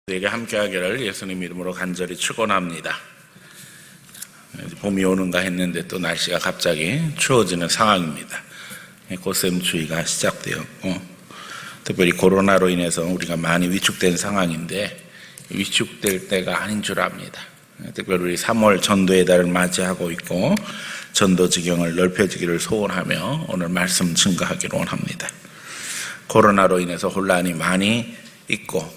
우리에게 함께하기를 예수님 이름으로 간절히 축원합니다. 봄이 오는가 했는데 또 날씨가 갑자기 추워지는 상황입니다. 꽃샘추위가 시작되었고, 특별히 코로나로 인해서 우리가 많이 위축된 상황인데 위축될 때가 아닌 줄 압니다. 특별히 우리 3월 전도의 달을 맞이하고 있고 전도 지경을 넓혀지기를 소원하며 오늘 말씀 증거하기를 원합니다. 코로나로 인해서 혼란이 많이 있고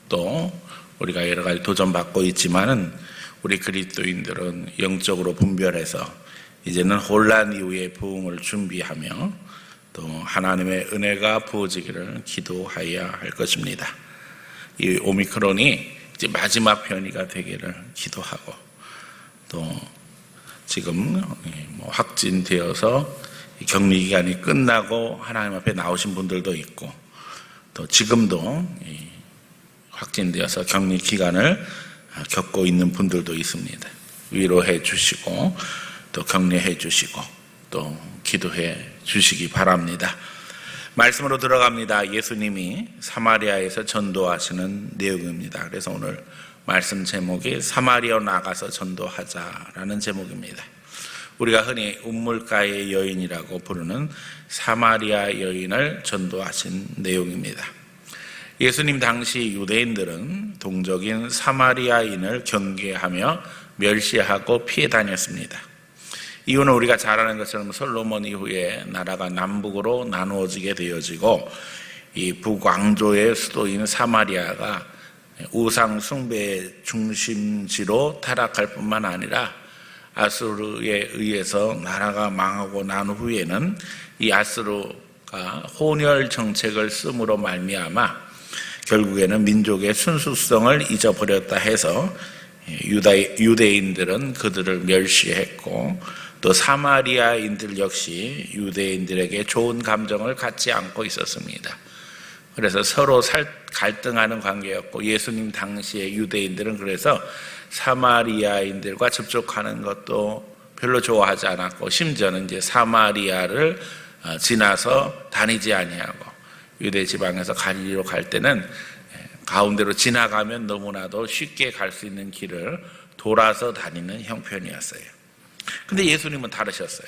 또 우리가 여러 가지 도전받고 있지만은 우리 그리스도인들은 영적으로 분별해서 이제는 혼란 이후의 부흥을 준비하며 또 하나님의 은혜가 부어지기를 기도하여야 할 것입니다. 이 오미크론이 이제 마지막 변이가 되기를 기도하고 또 지금 확진되어서 격리 기간이 끝나고 하나님 앞에 나오신 분들도 있고 또 지금도 확진되어서 격리 기간을 겪고 있는 분들도 있습니다. 위로해 주시고 또 격려해 주시고 또 기도해 주시기 바랍니다. 말씀으로 들어갑니다. 예수님이 사마리아에서 전도하시는 내용입니다. 그래서 오늘 말씀 제목이 사마리아 나가서 전도하자라는 제목입니다. 우리가 흔히 운물가의 여인이라고 부르는 사마리아 여인을 전도하신 내용입니다. 예수님 당시 유대인들은 동족인 사마리아인을 경계하며 멸시하고 피해 다녔습니다. 이유는 우리가 잘 아는 것처럼 솔로몬 이후에 나라가 남북으로 나누어지게 되어지고 이 북왕조의 수도인 사마리아가 우상 숭배의 중심지로 타락할 뿐만 아니라 아수르에 의해서 나라가 망하고 난 후에는 이 아수르가 혼혈 정책을 씀으로 말미암아 결국에는 민족의 순수성을 잊어버렸다 해서 유대인들은 그들을 멸시했고 또 사마리아인들 역시 유대인들에게 좋은 감정을 갖지 않고 있었습니다. 그래서 서로 갈등하는 관계였고 예수님 당시의 유대인들은 그래서 사마리아인들과 접촉하는 것도 별로 좋아하지 않았고 심지어는 이제 사마리아를 지나서 다니지 아니하고 유대 지방에서 갈릴리로 갈 때는 가운데로 지나가면 너무나도 쉽게 갈 수 있는 길을 돌아서 다니는 형편이었어요. 근데 예수님은 다르셨어요.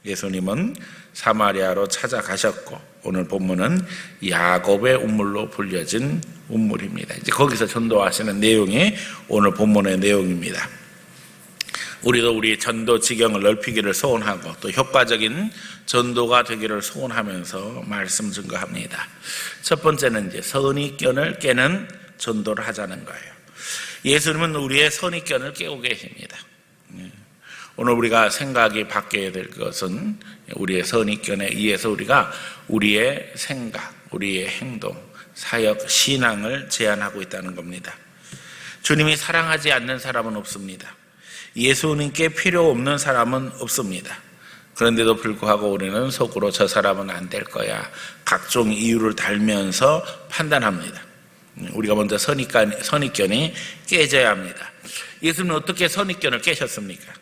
예수님은 사마리아로 찾아가셨고 오늘 본문은 야곱의 운물로 불려진 운물입니다. 이제 거기서 전도하시는 내용이 오늘 본문의 내용입니다. 우리도 우리 전도 지경을 넓히기를 소원하고 또 효과적인 전도가 되기를 소원하면서 말씀 증거합니다. 첫 번째는 이제 선입견을 깨는 전도를 하자는 거예요. 예수님은 우리의 선입견을 깨고 계십니다. 오늘 우리가 생각이 바뀌어야 될 것은 우리의 선입견에 의해서 우리가 우리의 생각, 우리의 행동, 사역, 신앙을 제한하고 있다는 겁니다. 주님이 사랑하지 않는 사람은 없습니다. 예수님께 필요 없는 사람은 없습니다. 그런데도 불구하고 우리는 속으로 저 사람은 안 될 거야 각종 이유를 달면서 판단합니다. 우리가 먼저 선입견이 깨져야 합니다. 예수님은 어떻게 선입견을 깨셨습니까?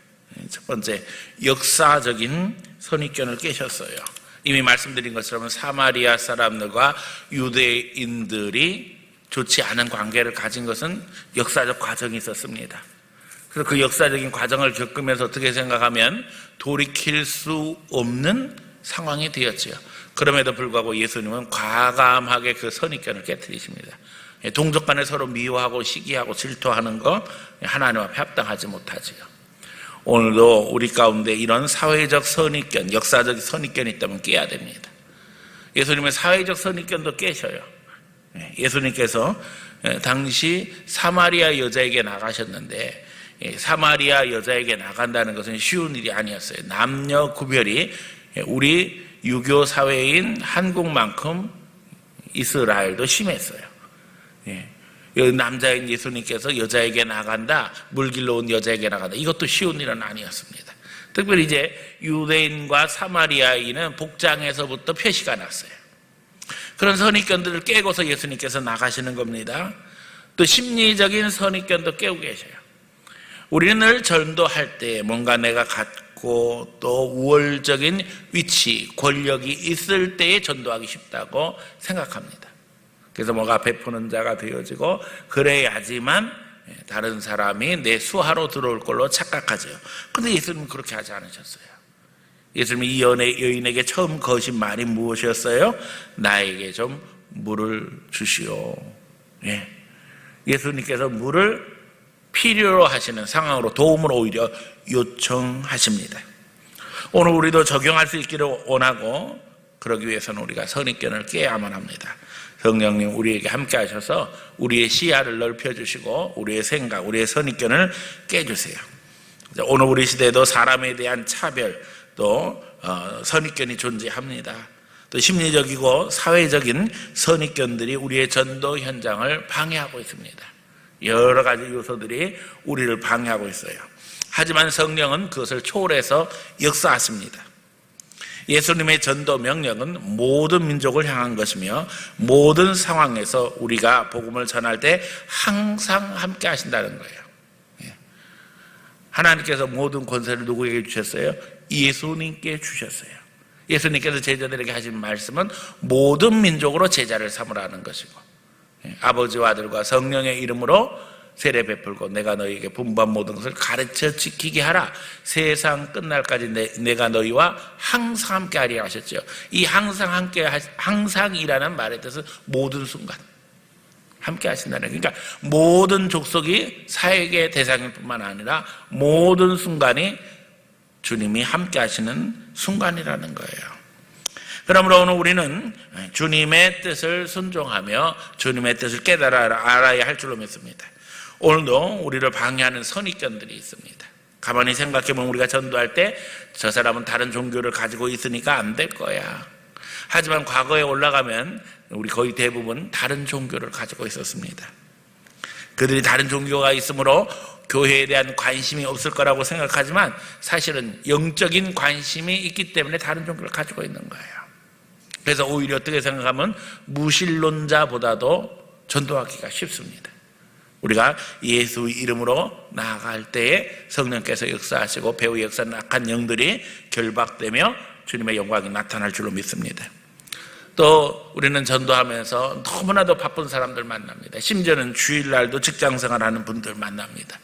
첫 번째, 역사적인 선입견을 깨셨어요. 이미 말씀드린 것처럼 사마리아 사람들과 유대인들이 좋지 않은 관계를 가진 것은 역사적 과정이 있었습니다. 그래서 그 역사적인 과정을 겪으면서 어떻게 생각하면 돌이킬 수 없는 상황이 되었죠. 그럼에도 불구하고 예수님은 과감하게 그 선입견을 깨뜨리십니다. 동족 간에 서로 미워하고 시기하고 질투하는 거 하나님 앞에 합당하지 못하지요. 오늘도 우리 가운데 이런 사회적 선입견, 역사적 선입견이 있다면 깨야 됩니다. 예수님은 사회적 선입견도 깨셔요. 예수님께서 당시 사마리아 여자에게 나가셨는데 사마리아 여자에게 나간다는 것은 쉬운 일이 아니었어요. 남녀 구별이 우리 유교 사회인 한국만큼 이스라엘도 심했어요. 남자인 예수님께서 여자에게 나간다, 물길로 온 여자에게 나간다, 이것도 쉬운 일은 아니었습니다. 특별히 이제 유대인과 사마리아인은 복장에서부터 표시가 났어요. 그런 선입견들을 깨고서 예수님께서 나가시는 겁니다. 또 심리적인 선입견도 깨고 계셔요. 우리는 늘 전도할 때 뭔가 내가 갖고 또 우월적인 위치, 권력이 있을 때에 전도하기 쉽다고 생각합니다. 그래서 뭐가 베푸는 자가 되어지고 그래야지만 다른 사람이 내 수하로 들어올 걸로 착각하죠. 그런데 예수님은 그렇게 하지 않으셨어요. 예수님이 이 여인에게 처음 거신 말이 무엇이었어요? 나에게 좀 물을 주시오. 예수님께서 물을 필요로 하시는 상황으로 도움을 오히려 요청하십니다. 오늘 우리도 적용할 수 있기를 원하고 그러기 위해서는 우리가 선입견을 깨야만 합니다. 성령님 우리에게 함께 하셔서 우리의 시야를 넓혀주시고 우리의 생각, 우리의 선입견을 깨주세요. 오늘 우리 시대에도 사람에 대한 차별 또 선입견이 존재합니다. 또 심리적이고 사회적인 선입견들이 우리의 전도 현장을 방해하고 있습니다. 여러 가지 요소들이 우리를 방해하고 있어요. 하지만 성령은 그것을 초월해서 역사하십니다. 예수님의 전도 명령은 모든 민족을 향한 것이며 모든 상황에서 우리가 복음을 전할 때 항상 함께 하신다는 거예요. 하나님께서 모든 권세를 누구에게 주셨어요? 예수님께 주셨어요. 예수님께서 제자들에게 하신 말씀은 모든 민족으로 제자를 삼으라는 것이고 아버지와 아들과 성령의 이름으로 세례 베풀고 내가 너희에게 분부한 모든 것을 가르쳐 지키게 하라. 세상 끝날까지 내가 너희와 항상 함께 하리라 하셨죠. 이 항상이라는 말의 뜻은 모든 순간 함께 하신다는 거예요. 그러니까 모든 족속이 사역의 대상일 뿐만 아니라 모든 순간이 주님이 함께 하시는 순간이라는 거예요. 그러므로 오늘 우리는 주님의 뜻을 순종하며 주님의 뜻을 알아야 할 줄로 믿습니다. 오늘도 우리를 방해하는 선입견들이 있습니다. 가만히 생각해보면 우리가 전도할 때 저 사람은 다른 종교를 가지고 있으니까 안 될 거야. 하지만 과거에 올라가면 우리 거의 대부분 다른 종교를 가지고 있었습니다. 그들이 다른 종교가 있으므로 교회에 대한 관심이 없을 거라고 생각하지만 사실은 영적인 관심이 있기 때문에 다른 종교를 가지고 있는 거예요. 그래서 오히려 어떻게 생각하면 무신론자보다도 전도하기가 쉽습니다. 우리가 예수 이름으로 나아갈 때에 성령께서 역사하시고 배후 역사는 악한 영들이 결박되며 주님의 영광이 나타날 줄로 믿습니다. 또 우리는 전도하면서 너무나도 바쁜 사람들 만납니다. 심지어는 주일날도 직장생활하는 분들 만납니다.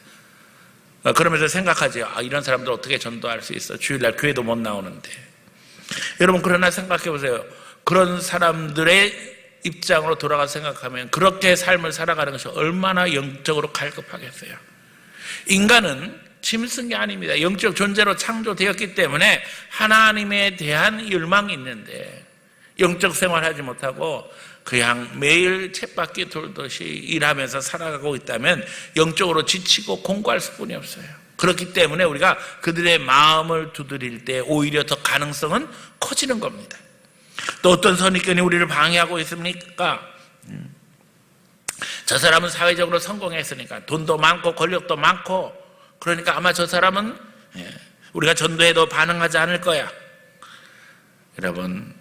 그러면서 생각하지, 이런 사람들 어떻게 전도할 수 있어? 주일날 교회도 못 나오는데. 여러분 그러나 생각해 보세요. 그런 사람들의 입장으로 돌아가서 생각하면 그렇게 삶을 살아가는 것이 얼마나 영적으로 갈급하겠어요. 인간은 짐승이 아닙니다. 영적 존재로 창조되었기 때문에 하나님에 대한 열망이 있는데 영적 생활하지 못하고 그냥 매일 쳇바퀴 돌듯이 일하면서 살아가고 있다면 영적으로 지치고 공고할 수뿐이 없어요. 그렇기 때문에 우리가 그들의 마음을 두드릴 때 오히려 더 가능성은 커지는 겁니다. 또 어떤 선입견이 우리를 방해하고 있습니까? 저 사람은 사회적으로 성공했으니까 돈도 많고 권력도 많고 그러니까 아마 저 사람은 우리가 전도해도 반응하지 않을 거야. 여러분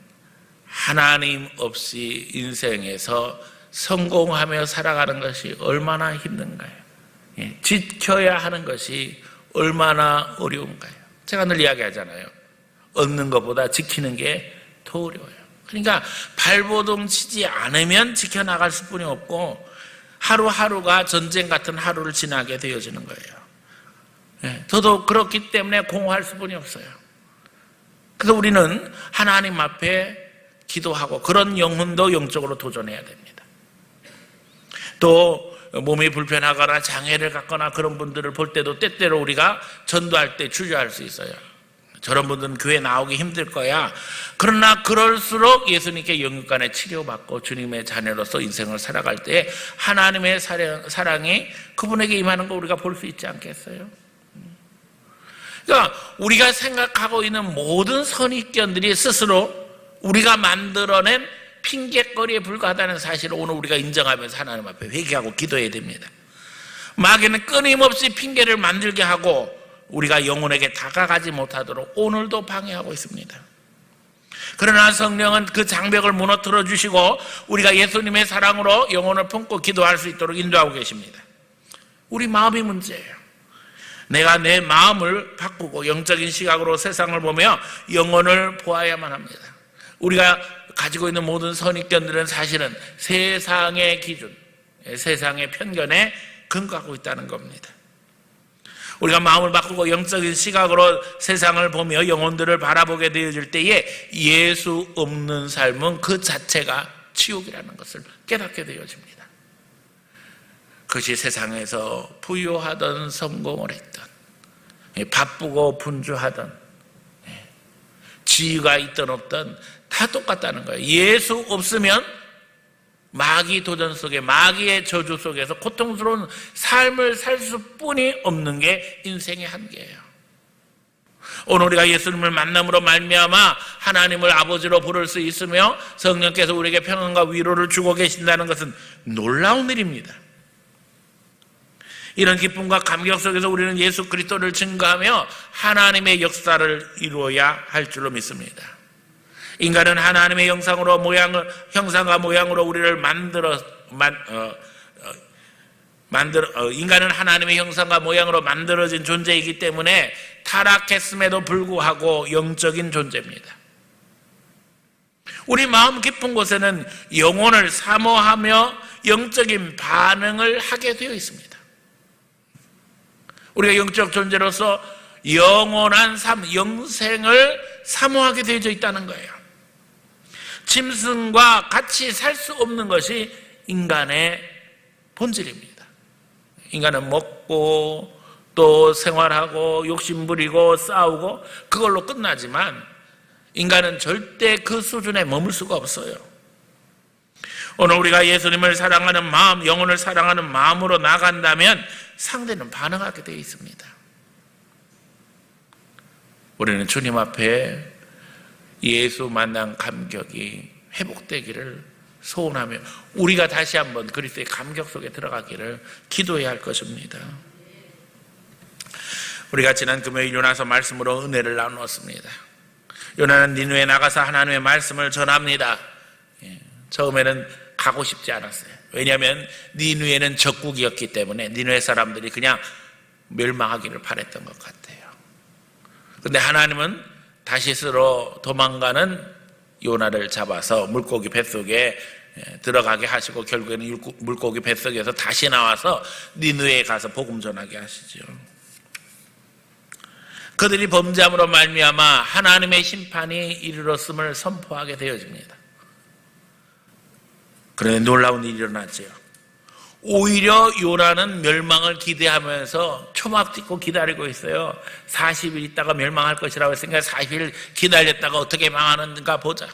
하나님 없이 인생에서 성공하며 살아가는 것이 얼마나 힘든가요? 지켜야 하는 것이 얼마나 어려운가요? 제가 늘 이야기하잖아요. 얻는 것보다 지키는 게 더 어려워요. 그러니까 발버둥 치지 않으면 지켜나갈 수뿐이 없고 하루하루가 전쟁 같은 하루를 지나게 되어지는 거예요. 저도 그렇기 때문에 공허할 수뿐이 없어요. 그래서 우리는 하나님 앞에 기도하고 그런 영혼도 영적으로 도전해야 됩니다. 또 몸이 불편하거나 장애를 갖거나 그런 분들을 볼 때도 때때로 우리가 전도할 때 주저할 수 있어요. 저런 분들은 교회 나오기 힘들 거야. 그러나 그럴수록 예수님께 영육간에 치료받고 주님의 자녀로서 인생을 살아갈 때 하나님의 사랑이 그분에게 임하는 거 우리가 볼 수 있지 않겠어요? 그러니까 우리가 생각하고 있는 모든 선입견들이 스스로 우리가 만들어낸 핑계거리에 불과하다는 사실을 오늘 우리가 인정하면서 하나님 앞에 회개하고 기도해야 됩니다. 마귀는 끊임없이 핑계를 만들게 하고 우리가 영혼에게 다가가지 못하도록 오늘도 방해하고 있습니다. 그러나 성령은 그 장벽을 무너뜨려 주시고 우리가 예수님의 사랑으로 영혼을 품고 기도할 수 있도록 인도하고 계십니다. 우리 마음이 문제예요. 내가 내 마음을 바꾸고 영적인 시각으로 세상을 보며 영혼을 보아야만 합니다. 우리가 가지고 있는 모든 선입견들은 사실은 세상의 기준, 세상의 편견에 근거하고 있다는 겁니다. 우리가 마음을 바꾸고 영적인 시각으로 세상을 보며 영혼들을 바라보게 되어질 때에 예수 없는 삶은 그 자체가 지옥이라는 것을 깨닫게 되어집니다. 그것이 세상에서 부유하던 성공을 했던, 바쁘고 분주하던, 지위가 있든 없든 다 똑같다는 거예요. 예수 없으면 마귀 도전 속에, 마귀의 저주 속에서 고통스러운 삶을 살 수뿐이 없는 게 인생의 한계예요. 오늘 우리가 예수님을 만남으로 말미암아 하나님을 아버지로 부를 수 있으며 성령께서 우리에게 평안과 위로를 주고 계신다는 것은 놀라운 일입니다. 이런 기쁨과 감격 속에서 우리는 예수 그리스도를 증거하며 하나님의 역사를 이루어야 할 줄로 믿습니다. 인간은 하나님의 형상과 모양으로 우리를 인간은 하나님의 형상과 모양으로 만들어진 존재이기 때문에 타락했음에도 불구하고 영적인 존재입니다. 우리 마음 깊은 곳에는 영혼을 사모하며 영적인 반응을 하게 되어 있습니다. 우리가 영적 존재로서 영원한 삶, 영생을 사모하게 되어져 있다는 거예요. 짐승과 같이 살 수 없는 것이 인간의 본질입니다. 인간은 먹고 또 생활하고 욕심부리고 싸우고 그걸로 끝나지만 인간은 절대 그 수준에 머물 수가 없어요. 오늘 우리가 예수님을 사랑하는 마음, 영혼을 사랑하는 마음으로 나간다면 상대는 반응하게 되어 있습니다. 우리는 주님 앞에 예수 만난 감격이 회복되기를 소원하며 우리가 다시 한번 그리스도의 감격 속에 들어가기를 기도해야 할 것입니다. 우리가 지난 금요일 요나서 말씀으로 은혜를 나누었습니다. 요나는 니느웨에 나가서 하나님의 말씀을 전합니다. 처음에는 가고 싶지 않았어요. 왜냐하면 니느웨는 적국이었기 때문에 니느웨 사람들이 그냥 멸망하기를 바랬던 것 같아요. 그런데 하나님은 다시스로 도망가는 요나를 잡아서 물고기 뱃속에 들어가게 하시고 결국에는 물고기 뱃속에서 다시 나와서 니느웨에 가서 복음 전하게 하시죠. 그들이 범죄함으로 말미암아 하나님의 심판이 이르렀음을 선포하게 되어집니다. 그런데 놀라운 일이 일어났죠. 오히려 요나는 멸망을 기대하면서 초막 찍고 기다리고 있어요. 40일 있다가 멸망할 것이라고 했으니까 40일 기다렸다가 어떻게 망하는가 보자.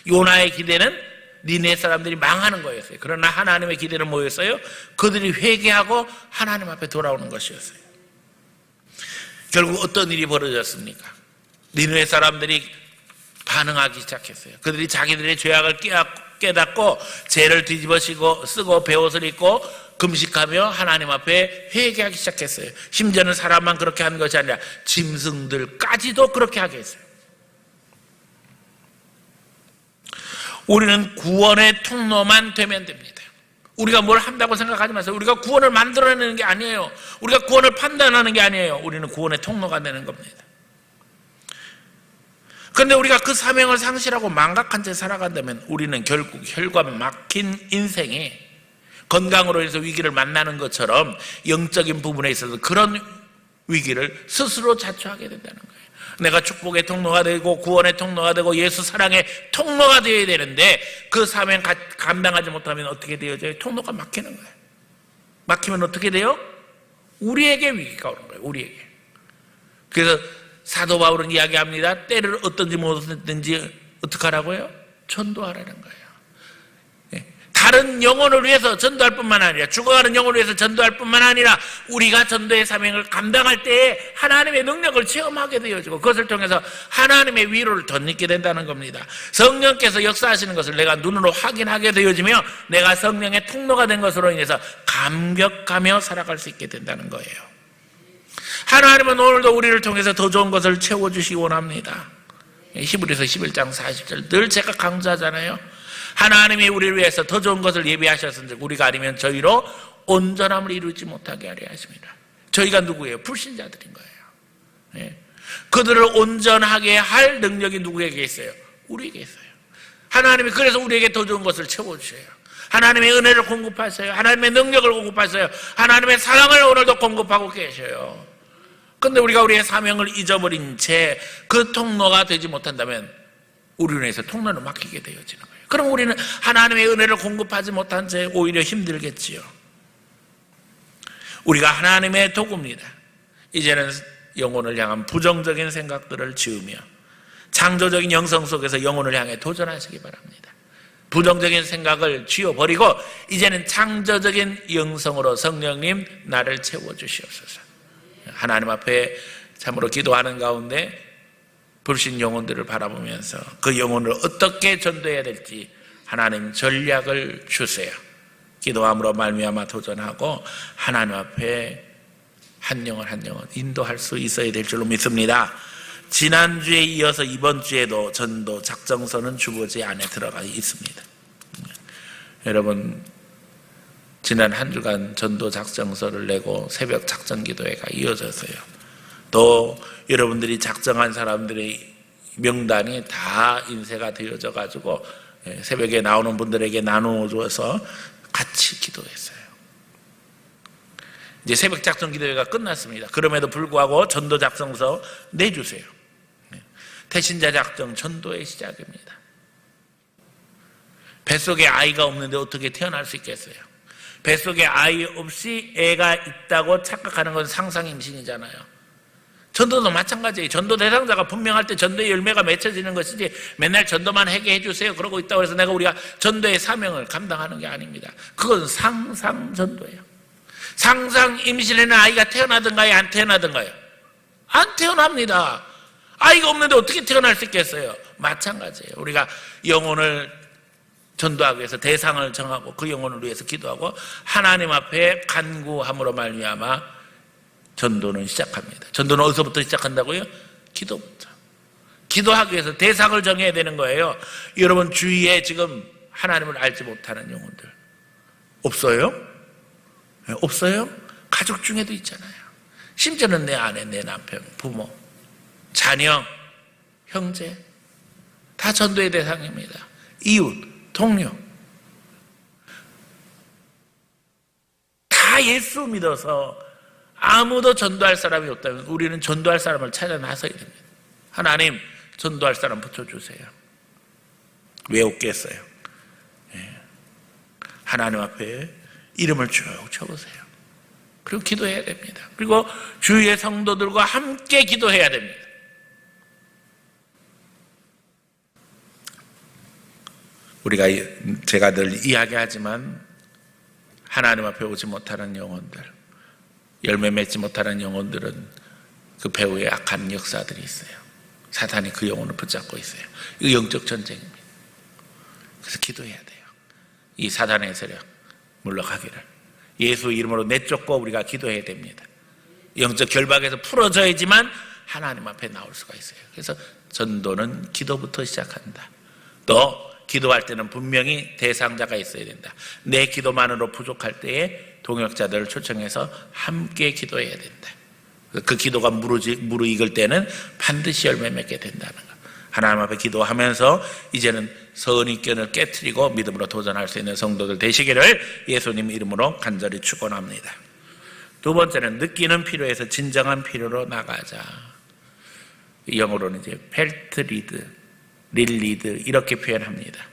요나의 기대는 니네 사람들이 망하는 거였어요. 그러나 하나님의 기대는 뭐였어요? 그들이 회개하고 하나님 앞에 돌아오는 것이었어요. 결국 어떤 일이 벌어졌습니까? 니네 사람들이 반응하기 시작했어요. 그들이 자기들의 죄악을 깨닫고 죄를 뒤집어 쓰고 베옷을 입고 금식하며 하나님 앞에 회개하기 시작했어요. 심지어는 사람만 그렇게 하는 것이 아니라 짐승들까지도 그렇게 하게 했어요. 우리는 구원의 통로만 되면 됩니다. 우리가 뭘 한다고 생각하지 마세요. 우리가 구원을 만들어내는 게 아니에요. 우리가 구원을 판단하는 게 아니에요. 우리는 구원의 통로가 되는 겁니다. 그런데 우리가 그 사명을 상실하고 망각한 채 살아간다면 우리는 결국 혈관 막힌 인생에 건강으로 인해서 위기를 만나는 것처럼 영적인 부분에 있어서 그런 위기를 스스로 자초하게 된다는 거예요. 내가 축복의 통로가 되고 구원의 통로가 되고 예수 사랑의 통로가 되어야 되는데 그 사명 감당하지 못하면 어떻게 되어져요? 통로가 막히는 거예요. 막히면 어떻게 돼요? 우리에게 위기가 오는 거예요. 우리에게. 그래서 사도 바울은 이야기합니다. 때를 어떤지 못했든지 어떻게 하라고요? 전도하라는 거예요. 다른 영혼을 위해서 전도할 뿐만 아니라 죽어가는 영혼을 위해서 전도할 뿐만 아니라 우리가 전도의 사명을 감당할 때에 하나님의 능력을 체험하게 되어지고 그것을 통해서 하나님의 위로를 덧입게 된다는 겁니다. 성령께서 역사하시는 것을 내가 눈으로 확인하게 되어지며 내가 성령의 통로가 된 것으로 인해서 감격하며 살아갈 수 있게 된다는 거예요. 하나님은 오늘도 우리를 통해서 더 좋은 것을 채워주시기 원합니다. 히브리서 11장 40절 늘 제가 강조하잖아요. 하나님이 우리를 위해서 더 좋은 것을 예비하셨은즉 우리가 아니면 저희로 온전함을 이루지 못하게 하려 하십니다. 저희가 누구예요? 불신자들인 거예요. 그들을 온전하게 할 능력이 누구에게 있어요? 우리에게 있어요. 하나님이 그래서 우리에게 더 좋은 것을 채워주셔요. 하나님의 은혜를 공급하세요. 하나님의 능력을 공급하세요. 하나님의 사랑을 오늘도 공급하고 계셔요. 근데 우리가 우리의 사명을 잊어버린 채 그 통로가 되지 못한다면 우리로 인해서 통로를 막히게 되어지는 거예요. 그럼 우리는 하나님의 은혜를 공급하지 못한 채 오히려 힘들겠지요. 우리가 하나님의 도구입니다. 이제는 영혼을 향한 부정적인 생각들을 지으며 창조적인 영성 속에서 영혼을 향해 도전하시기 바랍니다. 부정적인 생각을 지워버리고 이제는 창조적인 영성으로 성령님 나를 채워주시옵소서. 하나님 앞에 참으로 기도하는 가운데 불신 영혼들을 바라보면서 그 영혼을 어떻게 전도해야 될지 하나님 전략을 주세요. 기도함으로 말미암아 도전하고 하나님 앞에 한 영혼 한 영혼 인도할 수 있어야 될 줄로 믿습니다. 지난주에 이어서 이번 주에도 전도 작정서는 주보지 안에 들어가 있습니다. 여러분, 지난 한 주간 전도 작정서를 내고 새벽 작정 기도회가 이어졌어요. 또 여러분들이 작정한 사람들의 명단이 다 인쇄가 되어져 가지고 새벽에 나오는 분들에게 나누어줘서 같이 기도했어요. 이제 새벽 작정 기도회가 끝났습니다. 그럼에도 불구하고 전도 작정서 내주세요. 태신자 작정 전도의 시작입니다. 뱃속에 아이가 없는데 어떻게 태어날 수 있겠어요? 뱃속에 아이 없이 애가 있다고 착각하는 건 상상 임신이잖아요. 전도도 마찬가지예요. 전도 대상자가 분명할 때 전도의 열매가 맺혀지는 것이지 맨날 전도만 하게 해주세요 그러고 있다고 해서 우리가 전도의 사명을 감당하는 게 아닙니다. 그건 상상 전도예요. 상상 임신에는 아이가 태어나든가요 안 태어나든가요? 안 태어납니다. 아이가 없는데 어떻게 태어날 수 있겠어요? 마찬가지예요. 우리가 영혼을 전도하기 위해서 대상을 정하고 그 영혼을 위해서 기도하고 하나님 앞에 간구함으로 말미암아 전도는 시작합니다. 전도는 어디서부터 시작한다고요? 기도부터. 기도하기 위해서 대상을 정해야 되는 거예요. 여러분 주위에 지금 하나님을 알지 못하는 영혼들 없어요? 없어요? 가족 중에도 있잖아요. 심지어는 내 아내, 내 남편, 부모, 자녀, 형제 다 전도의 대상입니다. 이웃, 동료 다 예수 믿어서 아무도 전도할 사람이 없다면 우리는 전도할 사람을 찾아 나서야 됩니다. 하나님 전도할 사람 붙여주세요. 왜 없겠어요? 하나님 앞에 이름을 쭉 적으세요. 그리고 기도해야 됩니다. 그리고 주위의 성도들과 함께 기도해야 됩니다. 제가 늘 이야기하지만 하나님 앞에 오지 못하는 영혼들, 열매 맺지 못하는 영혼들은 그 배후에 악한 역사들이 있어요. 사탄이 그 영혼을 붙잡고 있어요. 이거 영적 전쟁입니다. 그래서 기도해야 돼요. 이 사탄의 세력 물러가기를 예수 이름으로 내쫓고 우리가 기도해야 됩니다. 영적 결박에서 풀어져야지만 하나님 앞에 나올 수가 있어요. 그래서 전도는 기도부터 시작한다. 또 기도할 때는 분명히 대상자가 있어야 된다. 내 기도만으로 부족할 때에 동역자들을 초청해서 함께 기도해야 된다. 그 기도가 무르익을 때는 반드시 열매 맺게 된다는 것. 하나님 앞에 기도하면서 이제는 선입견을 깨트리고 믿음으로 도전할 수 있는 성도들 되시기를 예수님 이름으로 간절히 축원합니다. 두 번째는 느끼는 필요에서 진정한 필요로 나가자. 영어로는 이제 펠트 리드, 릴리드 이렇게 표현합니다.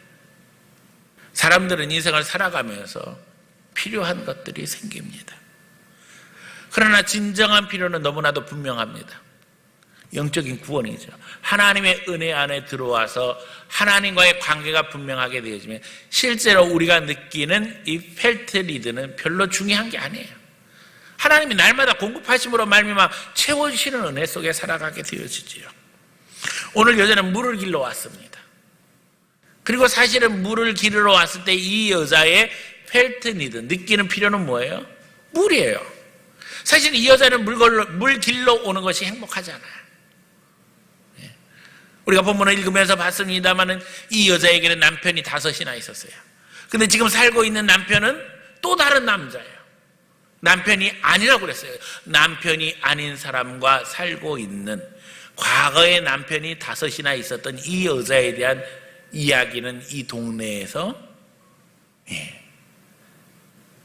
사람들은 인생을 살아가면서 필요한 것들이 생깁니다. 그러나 진정한 필요는 너무나도 분명합니다. 영적인 구원이죠. 하나님의 은혜 안에 들어와서 하나님과의 관계가 분명하게 되어지면 실제로 우리가 느끼는 이 펠트 리드는 별로 중요한 게 아니에요. 하나님이 날마다 공급하심으로 말미암아 채워주시는 은혜 속에 살아가게 되어지지요. 오늘 여자는 물을 길러 왔습니다. 그리고 사실은 물을 길러 왔을 때 이 여자의 펠트 리드, 느끼는 필요는 뭐예요? 물이에요. 사실 이 여자는 물 길러 오는 것이 행복하잖아요. 우리가 본문을 읽으면서 봤습니다마는 이 여자에게는 남편이 5이나 있었어요. 근데 지금 살고 있는 남편은 또 다른 남자예요. 남편이 아니라고 그랬어요. 남편이 아닌 사람과 살고 있는 과거에 남편이 5이나 있었던 이 여자에 대한 이야기는 이 동네에서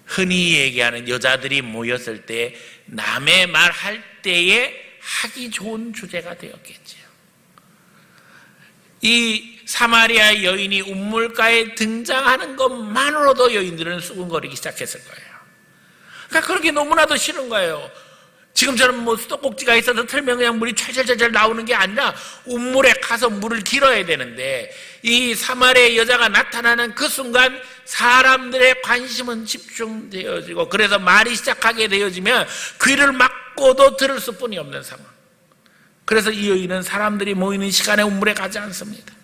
흔히 얘기하는 여자들이 모였을 때 남의 말 할 때에 하기 좋은 주제가 되었겠지요. 이 사마리아 여인이 우물가에 등장하는 것만으로도 여인들은 수군거리기 시작했을 거예요. 그러니까 그런 게 너무나도 싫은 거예요. 지금처럼 뭐 수도꼭지가 있어서 틀면 그냥 물이 찰찰찰 나오는 게 아니라 우물에 가서 물을 길어야 되는데, 이 사마리아 여자가 나타나는 그 순간 사람들의 관심은 집중되어지고, 그래서 말이 시작하게 되어지면 귀를 막고도 들을 수뿐이 없는 상황. 그래서 이 여인은 사람들이 모이는 시간에 우물에 가지 않습니다.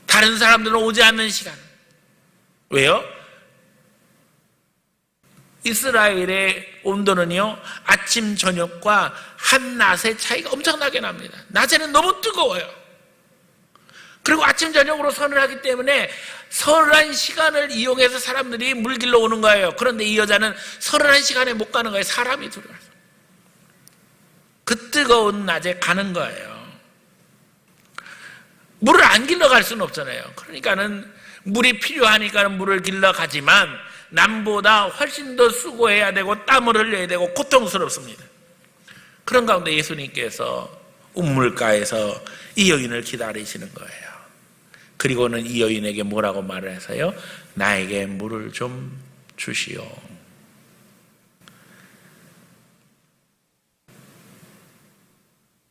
다른 사람들은 오지 않는 시간. 왜요? 이스라엘의 온도는요, 아침 저녁과 한낮의 차이가 엄청나게 납니다. 낮에는 너무 뜨거워요. 그리고 아침 저녁으로 선을 하기 때문에 서늘한 시간을 이용해서 사람들이 물길로 오는 거예요. 그런데 이 여자는 서늘한 시간에 못 가는 거예요. 사람이 들어와서 그 뜨거운 낮에 가는 거예요. 물을 안 길러 갈 수는 없잖아요. 그러니까는 물이 필요하니까 물을 길러 가지만 남보다 훨씬 더 수고해야 되고 땀을 흘려야 되고 고통스럽습니다. 그런 가운데 예수님께서 우물가에서 이 여인을 기다리시는 거예요. 그리고는 이 여인에게 뭐라고 말을 해서요? 나에게 물을 좀 주시오.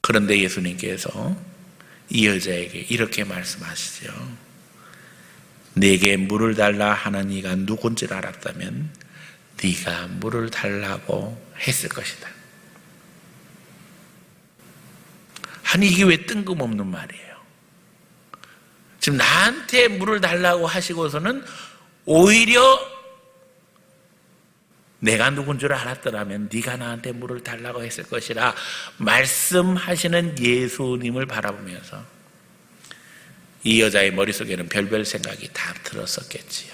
그런데 예수님께서 이 여자에게 이렇게 말씀하시죠. 내게 물을 달라 하는 이가 누군지를 알았다면 네가 물을 달라고 했을 것이다. 아니, 이게 왜 뜬금없는 말이에요? 지금 나한테 물을 달라고 하시고서는 오히려 내가 누군 줄 알았더라면 네가 나한테 물을 달라고 했을 것이라 말씀하시는 예수님을 바라보면서 이 여자의 머릿속에는 별별 생각이 다 들었었겠지요.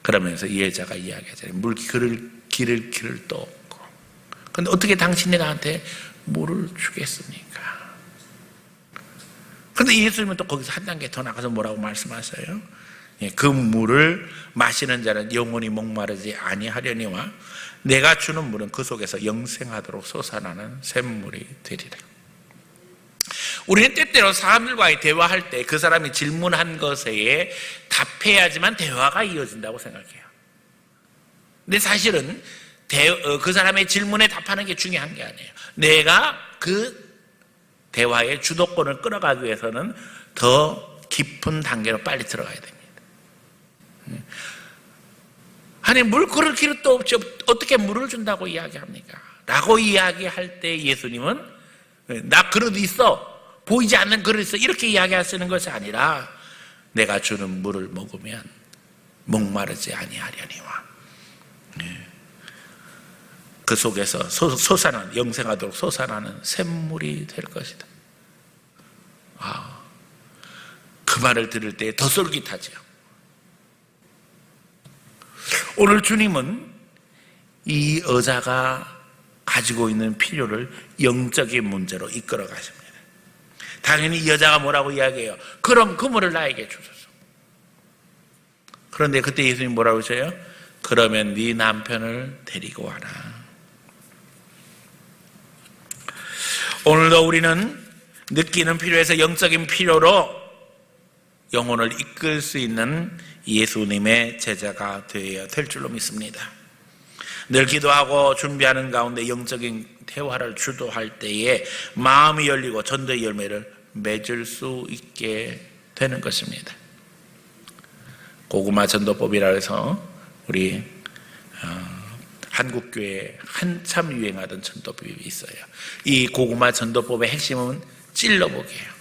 그러면서 이 여자가 이야기하잖아요. 물 기를 또 없고. 그런데 어떻게 당신이 나한테 물을 주겠습니까? 그런데 예수님은 또 거기서 한 단계 더 나가서 뭐라고 말씀하세요? 그 물을 마시는 자는 영원히 목마르지 아니하려니와 내가 주는 물은 그 속에서 영생하도록 솟아나는 샘물이 되리라. 우리는 때때로 사람들과의 대화할 때 그 사람이 질문한 것에 답해야지만 대화가 이어진다고 생각해요. 근데 사실은 그 사람의 질문에 답하는 게 중요한 게 아니에요. 내가 그 대화의 주도권을 끌어가기 위해서는 더 깊은 단계로 빨리 들어가야 됩니다. 아니, 물 그럴 기름도 없지 어떻게 물을 준다고 이야기합니까? 라고 이야기할 때 예수님은 나 그릇 있어, 보이지 않는 그릇 있어, 이렇게 이야기하시는 것이 아니라 내가 주는 물을 먹으면 목마르지 아니하려니와 그 속에서 솟아나는, 영생하도록 솟아나는 샘물이 될 것이다. 그 말을 들을 때 더 솔깃하죠. 오늘 주님은 이 여자가 가지고 있는 필요를 영적인 문제로 이끌어 가십니다. 당연히 이 여자가 뭐라고 이야기해요? 그럼 그 물을 나에게 주소서. 그런데 그때 예수님 뭐라고 하셔요? 그러면 네 남편을 데리고 와라. 오늘도 우리는 느끼는 필요에서 영적인 필요로 영혼을 이끌 수 있는 예수님의 제자가 되어야 될 줄로 믿습니다. 늘 기도하고 준비하는 가운데 영적인 대화를 주도할 때에 마음이 열리고 전도의 열매를 맺을 수 있게 되는 것입니다. 고구마 전도법이라 해서 우리 한국교회에 한참 유행하던 전도법이 있어요. 이 고구마 전도법의 핵심은 찔러보기예요.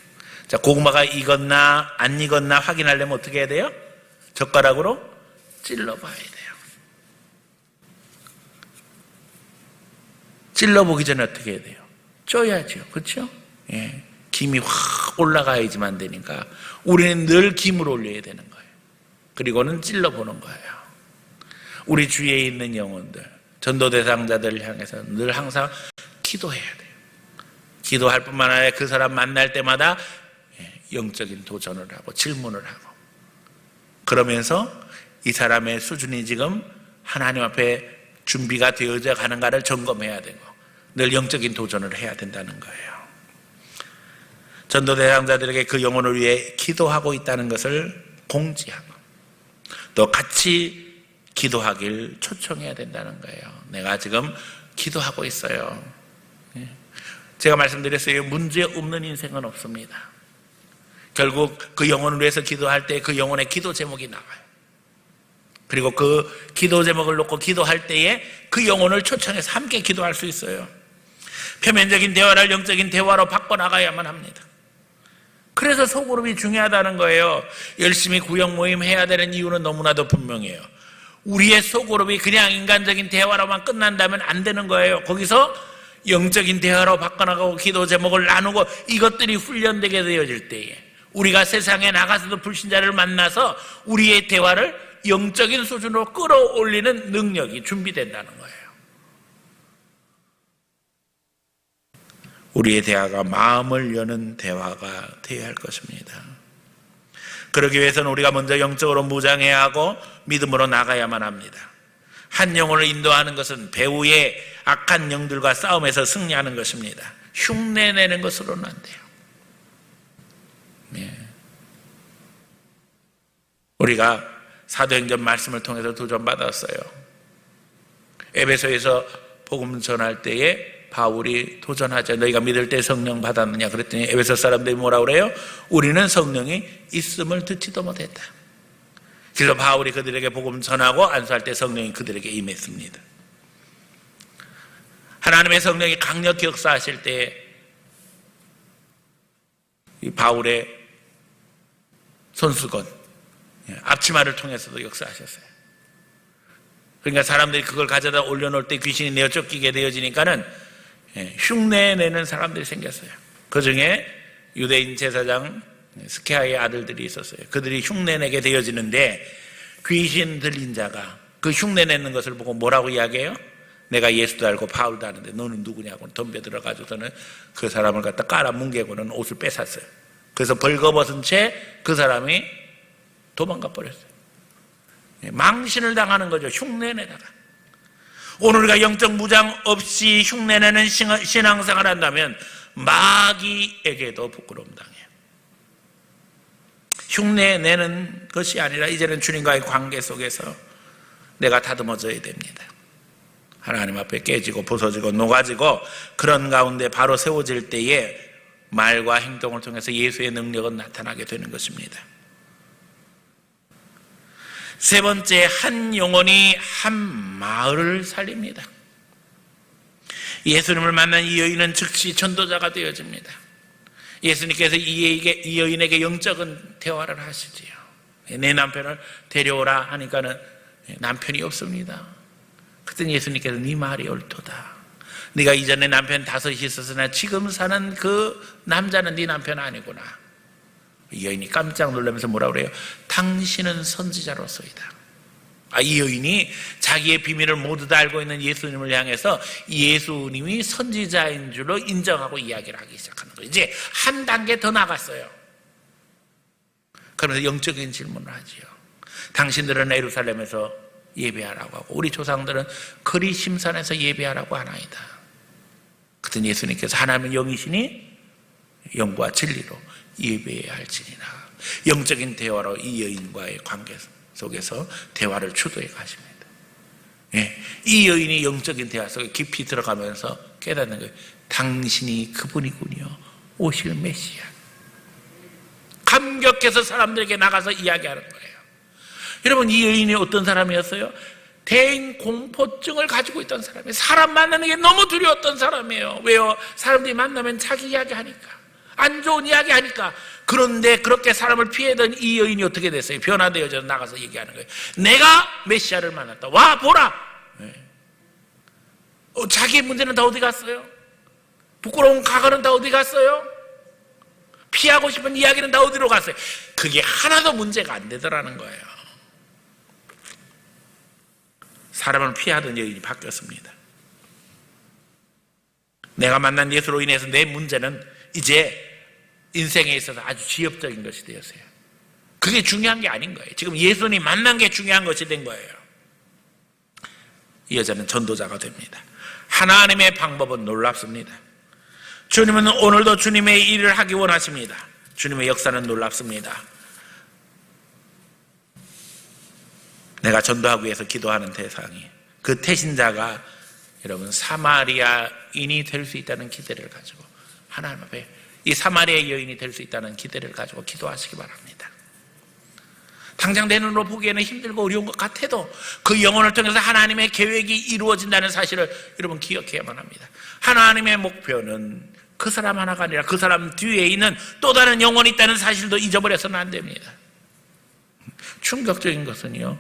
자, 고구마가 익었나 안 익었나 확인하려면 어떻게 해야 돼요? 젓가락으로 찔러봐야 돼요. 찔러보기 전에 어떻게 해야 돼요? 쪄야죠. 그렇죠? 예. 김이 확 올라가야지만 되니까 우리는 늘 김을 올려야 되는 거예요. 그리고는 찔러보는 거예요. 우리 주위에 있는 영혼들, 전도 대상자들을 향해서 늘 항상 기도해야 돼요. 기도할 뿐만 아니라 그 사람 만날 때마다 영적인 도전을 하고 질문을 하고, 그러면서 이 사람의 수준이 지금 하나님 앞에 준비가 되어져 가는가를 점검해야 되고 늘 영적인 도전을 해야 된다는 거예요. 전도 대상자들에게 그 영혼을 위해 기도하고 있다는 것을 공지하고 또 같이 기도하길 초청해야 된다는 거예요. 내가 지금 기도하고 있어요. 제가 말씀드렸어요. 문제 없는 인생은 없습니다. 결국 그 영혼을 위해서 기도할 때 그 영혼의 기도 제목이 나와요. 그리고 그 기도 제목을 놓고 기도할 때에 그 영혼을 초청해서 함께 기도할 수 있어요. 표면적인 대화를 영적인 대화로 바꿔나가야만 합니다. 그래서 소그룹이 중요하다는 거예요. 열심히 구역 모임 해야 되는 이유는 너무나도 분명해요. 우리의 소그룹이 그냥 인간적인 대화로만 끝난다면 안 되는 거예요. 거기서 영적인 대화로 바꿔나가고 기도 제목을 나누고 이것들이 훈련되게 되어질 때에 우리가 세상에 나가서도 불신자를 만나서 우리의 대화를 영적인 수준으로 끌어올리는 능력이 준비된다는 거예요. 우리의 대화가 마음을 여는 대화가 되어야 할 것입니다. 그러기 위해서는 우리가 먼저 영적으로 무장해야 하고 믿음으로 나가야만 합니다. 한 영혼을 인도하는 것은 배후의 악한 영들과 싸움에서 승리하는 것입니다. 흉내내는 것으로는 안 돼요. 우리가 사도행전 말씀을 통해서 도전받았어요. 에베소에서 복음 전할 때에 바울이 도전하자. 너희가 믿을 때 성령 받았느냐 그랬더니 에베소 사람들이 뭐라고 그래요? 우리는 성령이 있음을 듣지도 못했다. 그래서 바울이 그들에게 복음 전하고 안수할 때 성령이 그들에게 임했습니다. 하나님의 성령이 강력히 역사하실 때 이 바울의 손수건 앞치마를 통해서도 역사하셨어요. 그러니까 사람들이 그걸 가져다 올려놓을 때 귀신이 내어 쫓기게 되어지니까는 흉내내는 사람들이 생겼어요. 그 중에 유대인 제사장 스케아의 아들들이 있었어요. 그들이 흉내내게 되어지는데 귀신 들린 자가 그 흉내내는 것을 보고 뭐라고 이야기해요? 내가 예수도 알고 바울도 아는데 너는 누구냐고 덤벼들어가지고서는 그 사람을 갖다 깔아뭉개고는 옷을 뺏었어요. 그래서 벌거벗은 채 그 사람이 도망가 버렸어요. 망신을 당하는 거죠. 흉내내다가. 오늘 우리가 영적 무장 없이 흉내내는 신앙생활을 한다면 마귀에게도 부끄러움 당해요. 흉내내는 것이 아니라 이제는 주님과의 관계 속에서 내가 다듬어져야 됩니다. 하나님 앞에 깨지고 부서지고 녹아지고 그런 가운데 바로 세워질 때에 말과 행동을 통해서 예수의 능력은 나타나게 되는 것입니다. 세 번째, 한 영혼이 한 마을을 살립니다. 예수님을 만난 이 여인은 즉시 전도자가 되어집니다. 예수님께서 이 여인에게 영적인 대화를 하시지요. 내 남편을 데려오라 하니까는 남편이 없습니다. 그때 예수님께서 네 말이 옳도다. 네가 이전에 남편 5이 있었으나 지금 사는 그 남자는 네 남편 아니구나. 이 여인이 깜짝 놀라면서 뭐라고 그래요? 당신은 선지자로서이다. 이 여인이 자기의 비밀을 모두 다 알고 있는 예수님을 향해서 예수님이 선지자인 줄로 인정하고 이야기를 하기 시작하는 거예요. 이제 한 단계 더 나갔어요. 그러면서 영적인 질문을 하지요. 당신들은 예루살렘에서 예배하라고 하고 우리 조상들은 그리심산에서 예배하라고 하나이다. 그랬더니 예수님께서 하나님은 영이시니 영과 진리로 예배해야 할지니라. 영적인 대화로 이 여인과의 관계 속에서 대화를 주도해 가십니다. 이 여인이 영적인 대화 속에 깊이 들어가면서 깨닫는 거예요. 당신이 그분이군요. 오실 메시아. 감격해서 사람들에게 나가서 이야기하는 거예요. 여러분, 이 여인이 어떤 사람이었어요? 대인 공포증을 가지고 있던 사람이에요. 사람 만나는 게 너무 두려웠던 사람이에요. 왜요? 사람들이 만나면 자기 이야기 하니까, 안 좋은 이야기 하니까. 그런데 그렇게 사람을 피하던 이 여인이 어떻게 됐어요? 변화되어져 나가서 얘기하는 거예요. 내가 메시아를 만났다. 와 보라. 자기의 문제는 다 어디 갔어요? 부끄러운 과거는 다 어디 갔어요? 피하고 싶은 이야기는 다 어디로 갔어요? 그게 하나도 문제가 안 되더라는 거예요. 사람을 피하던 여인이 바뀌었습니다. 내가 만난 예수로 인해서 내 문제는 이제 인생에 있어서 아주 지엽적인 것이 되었어요. 그게 중요한 게 아닌 거예요. 지금 예수님 만난 게 중요한 것이 된 거예요. 이 여자는 전도자가 됩니다. 하나님의 방법은 놀랍습니다. 주님은 오늘도 주님의 일을 하기 원하십니다. 주님의 역사는 놀랍습니다. 내가 전도하기 위해서 기도하는 대상이, 그 태신자가 여러분 사마리아인이 될 수 있다는 기대를 가지고, 하나님 앞에 이 사마리아 여인이 될 수 있다는 기대를 가지고 기도하시기 바랍니다. 당장 내 눈으로 보기에는 힘들고 어려운 것 같아도 그 영혼을 통해서 하나님의 계획이 이루어진다는 사실을 여러분 기억해야만 합니다. 하나님의 목표는 그 사람 하나가 아니라 그 사람 뒤에 있는 또 다른 영혼이 있다는 사실도 잊어버려서는 안 됩니다. 충격적인 것은요,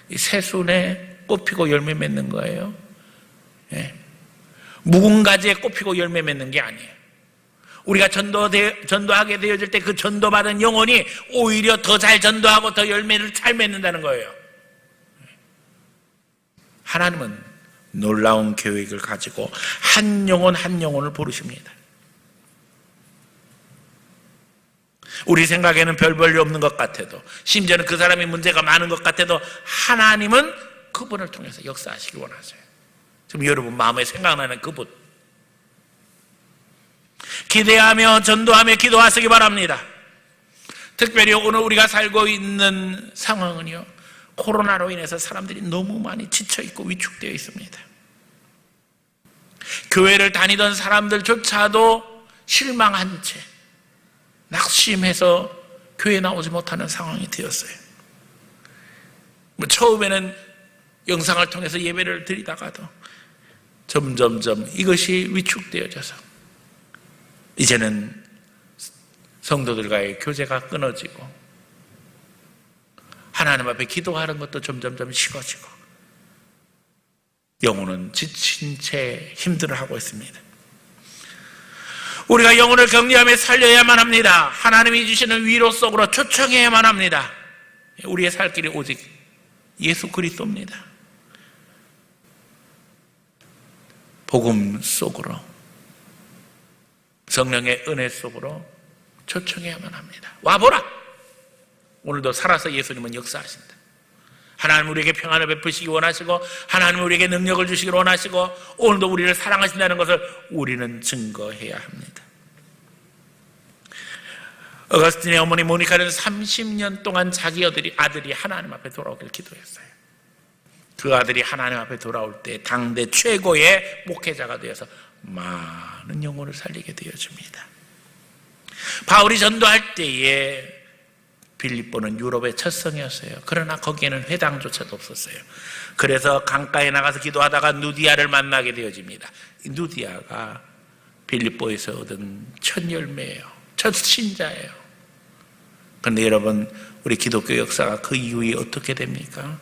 이 새순에 꽃피고 열매 맺는 거예요. 예. 묵은 가지에 꽃피고 열매 맺는 게 아니에요. 우리가 전도하게 되어질 때 그 전도받은 영혼이 오히려 더 잘 전도하고 더 열매를 잘 맺는다는 거예요. 하나님은 놀라운 계획을 가지고 한 영혼 한 영혼을 부르십니다. 우리 생각에는 별 볼일 없는 것 같아도, 심지어는 그 사람이 문제가 많은 것 같아도 하나님은 그분을 통해서 역사하시기 원하세요. 지금 여러분 마음에 생각나는 그분, 기대하며 전도하며 기도하시기 바랍니다. 특별히 오늘 우리가 살고 있는 상황은요, 코로나로 인해서 사람들이 너무 많이 지쳐있고 위축되어 있습니다. 교회를 다니던 사람들조차도 실망한 채 낙심해서 교회 나오지 못하는 상황이 되었어요. 처음에는 영상을 통해서 예배를 드리다가도 점점점 이것이 위축되어져서 이제는 성도들과의 교제가 끊어지고 하나님 앞에 기도하는 것도 점점점 식어지고 영혼은 지친 채 힘들어하고 있습니다. 우리가 영혼을 격려하며 살려야만 합니다. 하나님이 주시는 위로 속으로 초청해야만 합니다. 우리의 살 길이 오직 예수 그리스도입니다. 복음 속으로, 성령의 은혜 속으로 초청해야만 합니다. 와보라! 오늘도 살아서 예수님은 역사하신다. 하나님 우리에게 평안을 베푸시기 원하시고 하나님 우리에게 능력을 주시기 원하시고 오늘도 우리를 사랑하신다는 것을 우리는 증거해야 합니다. 어거스틴의 어머니 모니카는 30년 동안 자기 아들이 하나님 앞에 돌아오길 기도했어요. 그 아들이 하나님 앞에 돌아올 때 당대 최고의 목회자가 되어서 많은 영혼을 살리게 되어집니다. 바울이 전도할 때에 빌립보는 유럽의 첫 성이었어요. 그러나 거기에는 회당조차도 없었어요. 그래서 강가에 나가서 기도하다가 누디아를 만나게 되어집니다. 이 누디아가 빌립보에서 얻은 첫 열매예요. 첫 신자예요. 그런데 여러분, 우리 기독교 역사가 그 이후에 어떻게 됩니까?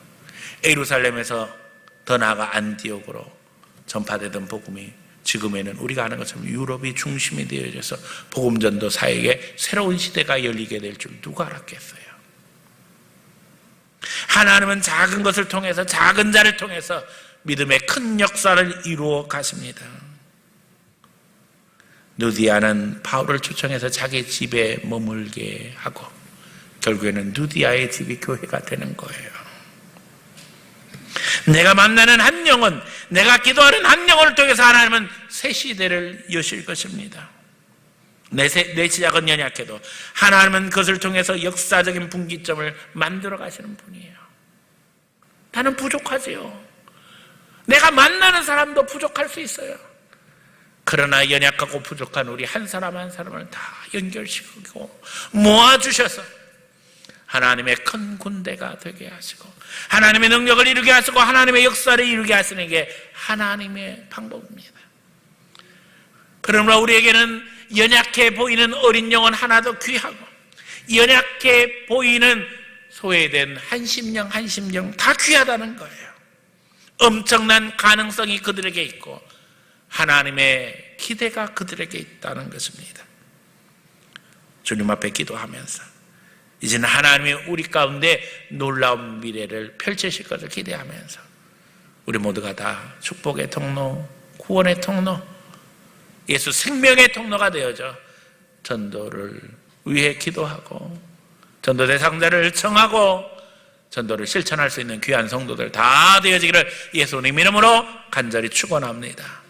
예루살렘에서 더 나아가 안디옥으로 전파되던 복음이 지금에는 우리가 아는 것처럼 유럽이 중심이 되어져서 복음전도 사역에 새로운 시대가 열리게 될 줄 누가 알았겠어요? 하나님은 작은 것을 통해서, 작은 자를 통해서 믿음의 큰 역사를 이루어 가십니다. 누디아는 바울을 초청해서 자기 집에 머물게 하고 결국에는 누디아의 집이 교회가 되는 거예요. 내가 만나는 한 영혼, 내가 기도하는 한 영혼을 통해서 하나님은 새 시대를 여실 것입니다. 내 시작은 연약해도 하나님은 그것을 통해서 역사적인 분기점을 만들어 가시는 분이에요. 나는 부족하지요. 내가 만나는 사람도 부족할 수 있어요. 그러나 연약하고 부족한 우리 한 사람 한 사람을 다 연결시키고 모아주셔서 하나님의 큰 군대가 되게 하시고 하나님의 능력을 이루게 하시고 하나님의 역사를 이루게 하시는 게 하나님의 방법입니다. 그러므로 우리에게는 연약해 보이는 어린 영혼 하나도 귀하고 연약해 보이는 소외된 한 심령 다 귀하다는 거예요. 엄청난 가능성이 그들에게 있고 하나님의 기대가 그들에게 있다는 것입니다. 주님 앞에 기도하면서 이제는 하나님이 우리 가운데 놀라운 미래를 펼치실 것을 기대하면서 우리 모두가 다 축복의 통로, 구원의 통로, 예수 생명의 통로가 되어져 전도를 위해 기도하고 전도 대상자를 청하고 전도를 실천할 수 있는 귀한 성도들 다 되어지기를 예수님 이름으로 간절히 축원합니다.